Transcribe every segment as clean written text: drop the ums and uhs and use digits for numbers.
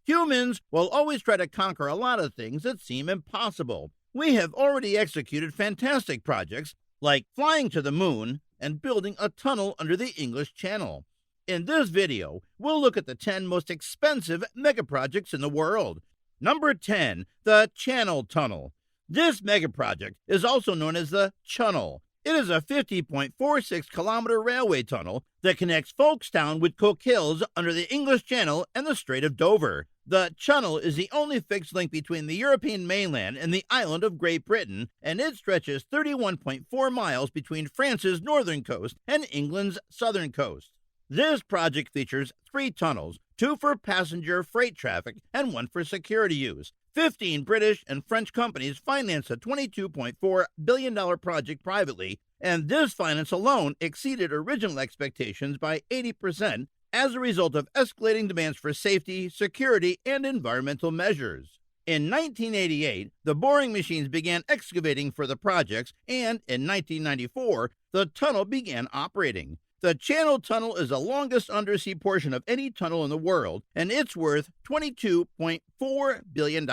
Humans will always try to conquer a lot of things that seem impossible. We have already executed fantastic projects like flying to the moon and building a tunnel under the English Channel. In this video, we'll look at the 10 most expensive megaprojects in the world. Number 10, the Channel Tunnel. This megaproject is also known as the Chunnel. It is a 50.46-kilometer railway tunnel that connects Folkestone with Cook Hills under the English Channel and the Strait of Dover. The Chunnel is the only fixed link between the European mainland and the island of Great Britain, and it stretches 31.4 miles between France's northern coast and England's southern coast. This project features 3 tunnels, 2 for passenger freight traffic and 1 for security use. 15 British and French companies financed a $22.4 billion project privately, and this finance alone exceeded original expectations by 80% as a result of escalating demands for safety, security, and environmental measures. In 1988, the boring machines began excavating for the projects, and in 1994, the tunnel began operating. The Channel Tunnel is the longest undersea portion of any tunnel in the world, and it's worth $22.4 billion.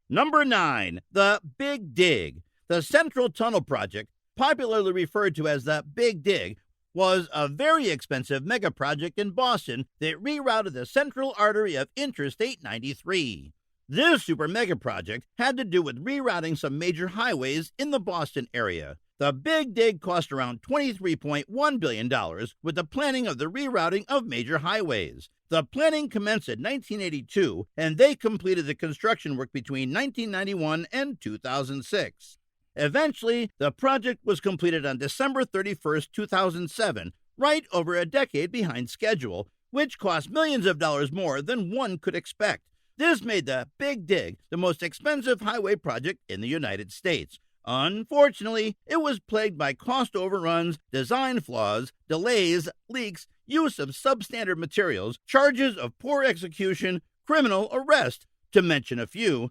Number 9, the Big Dig. The Central Tunnel Project, popularly referred to as the Big Dig, was a very expensive megaproject in Boston that rerouted the central artery of Interstate 93. This super mega project had to do with rerouting some major highways in the Boston area. The Big Dig cost around $23.1 billion with the planning of the rerouting of major highways. The planning commenced in 1982, and they completed the construction work between 1991 and 2006. Eventually, the project was completed on December 31, 2007, right over a decade behind schedule, which cost millions of dollars more than one could expect. This made the Big Dig the most expensive highway project in the United States. Unfortunately, it was plagued by cost overruns, design flaws, delays, leaks, use of substandard materials, charges of poor execution, criminal arrest, to mention a few.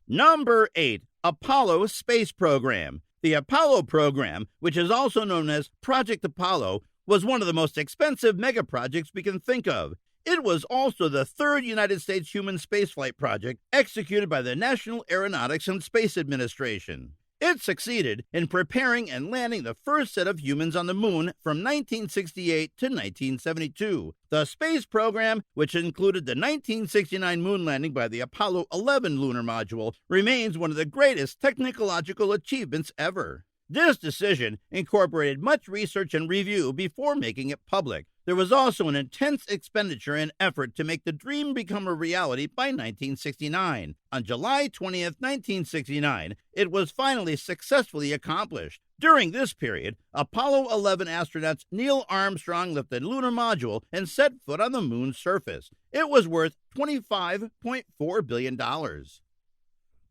Number 8, Apollo Space Program. The Apollo program, which is also known as Project Apollo, was one of the most expensive megaprojects we can think of. It was also the third United States human spaceflight project executed by the National Aeronautics and Space Administration. It succeeded in preparing and landing the first set of humans on the moon from 1968 to 1972. The space program, which included the 1969 moon landing by the Apollo 11 lunar module, remains one of the greatest technological achievements ever. This decision incorporated much research and review before making it public. There was also an intense expenditure and effort to make the dream become a reality by 1969. On July 20th, 1969, it was finally successfully accomplished. During this period, Apollo 11 astronauts Neil Armstrong lifted the lunar module and set foot on the moon's surface. It was worth $25.4 billion.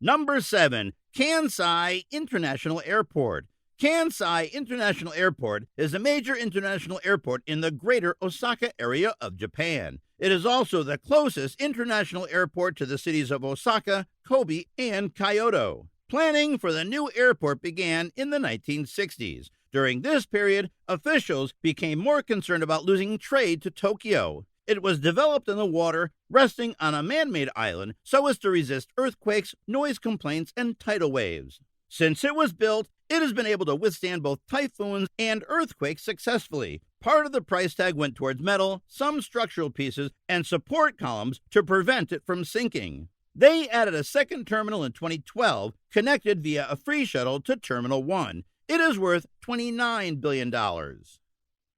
Number 7, Kansai International Airport. Kansai International Airport is a major international airport in the greater Osaka area of Japan. It is also the closest international airport to the cities of Osaka, Kobe, and Kyoto. Planning for the new airport began in the 1960s. During this period, officials became more concerned about losing trade to Tokyo. It was developed in the water, resting on a man-made island so as to resist earthquakes, noise complaints, and tidal waves. Since it was built, it has been able to withstand both typhoons and earthquakes successfully. Part of the price tag went towards metal, some structural pieces, and support columns to prevent it from sinking. They added a second terminal in 2012, connected via a free shuttle to Terminal 1. It is worth $29 billion.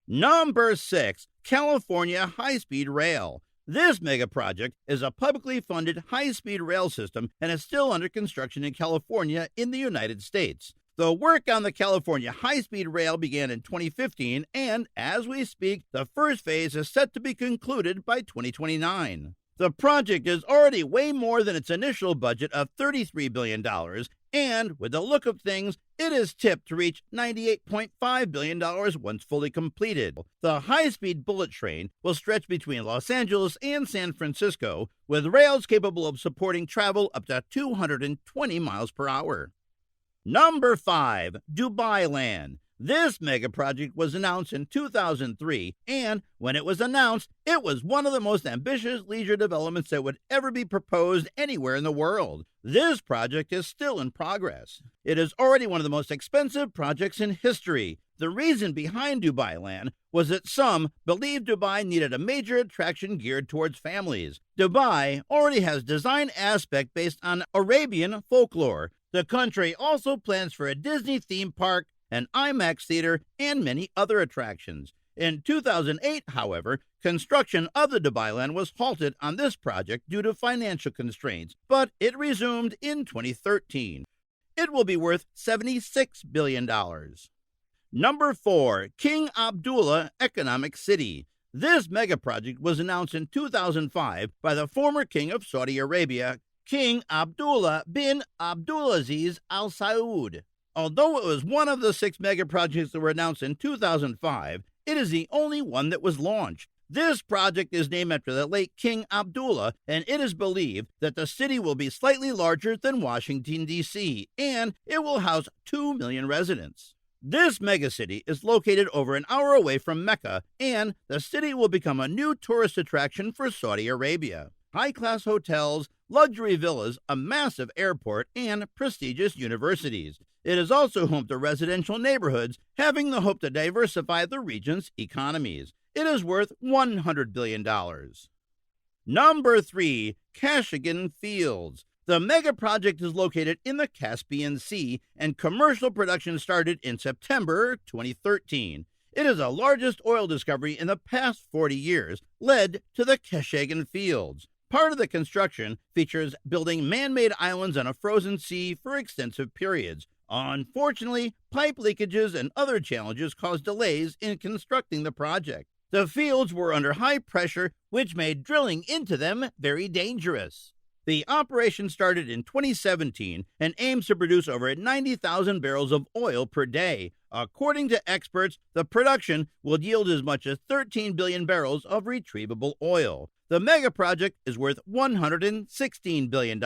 Number 6, California High-Speed Rail. This mega project is a publicly funded high-speed rail system and is still under construction in California in the United States. The work on the California high-speed rail began in 2015, and as we speak, the first phase is set to be concluded by 2029. The project is already way more than its initial budget of $33 billion, and with the look of things, it is tipped to reach $98.5 billion once fully completed. The high-speed bullet train will stretch between Los Angeles and San Francisco, with rails capable of supporting travel up to 220 miles per hour. Number 5, Dubailand. This mega project was announced in 2003, and when it was announced, it was one of the most ambitious leisure developments that would ever be proposed anywhere in the world. This project is still in progress. It is already one of the most expensive projects in history. The reason behind Dubailand was that some believed Dubai needed a major attraction geared towards families. Dubai already has design aspect based on Arabian folklore. The country also plans for a Disney theme park, an IMAX theater, and many other attractions. In 2008, however, construction of the Dubailand was halted on this project due to financial constraints, but it resumed in 2013. It will be worth $76 billion. Number 4, King Abdullah Economic City. This mega project was announced in 2005 by the former king of Saudi Arabia, King Abdullah bin Abdulaziz Al Saud. Although it was one of the 6 mega projects that were announced in 2005, it is the only one that was launched. This project is named after the late King Abdullah, and it is believed that the city will be slightly larger than Washington, D.C., and it will house 2 million residents. This megacity is located over an hour away from Mecca, and the city will become a new tourist attraction for Saudi Arabia. High-class hotels, luxury villas, a massive airport, and prestigious universities. It is also home to residential neighborhoods, having the hope to diversify the region's economies. It is worth $100 billion. Number 3, Kashagan Fields. The mega project is located in the Caspian Sea, and commercial production started in September 2013. It is the largest oil discovery in the past 40 years, led to the Kashagan Fields. Part of the construction features building man-made islands on a frozen sea for extensive periods. Unfortunately, pipe leakages and other challenges caused delays in constructing the project. The fields were under high pressure, which made drilling into them very dangerous. The operation started in 2017 and aims to produce over 90,000 barrels of oil per day. According to experts, the production will yield as much as 13 billion barrels of retrievable oil. The mega project is worth $116 billion.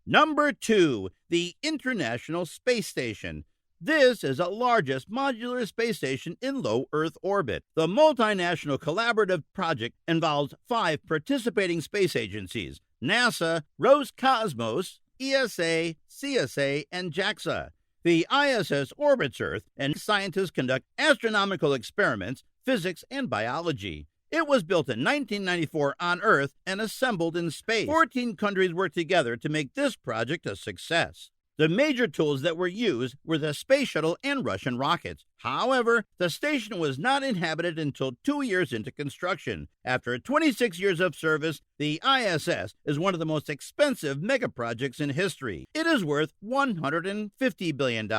Number 2, the International Space Station. This is the largest modular space station in low Earth orbit. The multinational collaborative project involves 5 participating space agencies: NASA, Roscosmos, ESA, CSA, and JAXA. The ISS orbits Earth, and scientists conduct astronomical experiments, physics, and biology. It was built in 1994 on Earth and assembled in space. 14 countries worked together to make this project a success. The major tools that were used were the space shuttle and Russian rockets. However, the station was not inhabited until 2 years into construction. After 26 years of service, the ISS is one of the most expensive mega projects in history. It is worth $150 billion.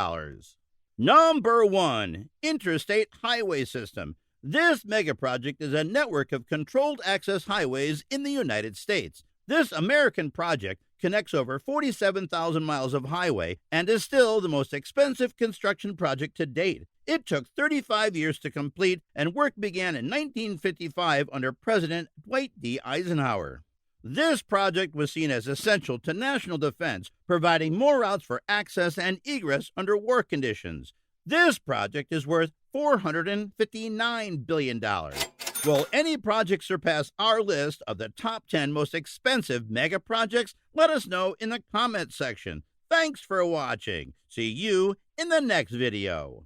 Number 1, Interstate Highway System. This mega project is a network of controlled access highways in the United States. This American project connects over 47,000 miles of highway and is still the most expensive construction project to date. It took 35 years to complete, and work began in 1955 under President Dwight D. Eisenhower. This project was seen as essential to national defense, providing more routes for access and egress under war conditions. This project is worth $459 billion. Will any project surpass our list of the top 10 most expensive mega projects? Let us know in the comments section. Thanks for watching. See you in the next video.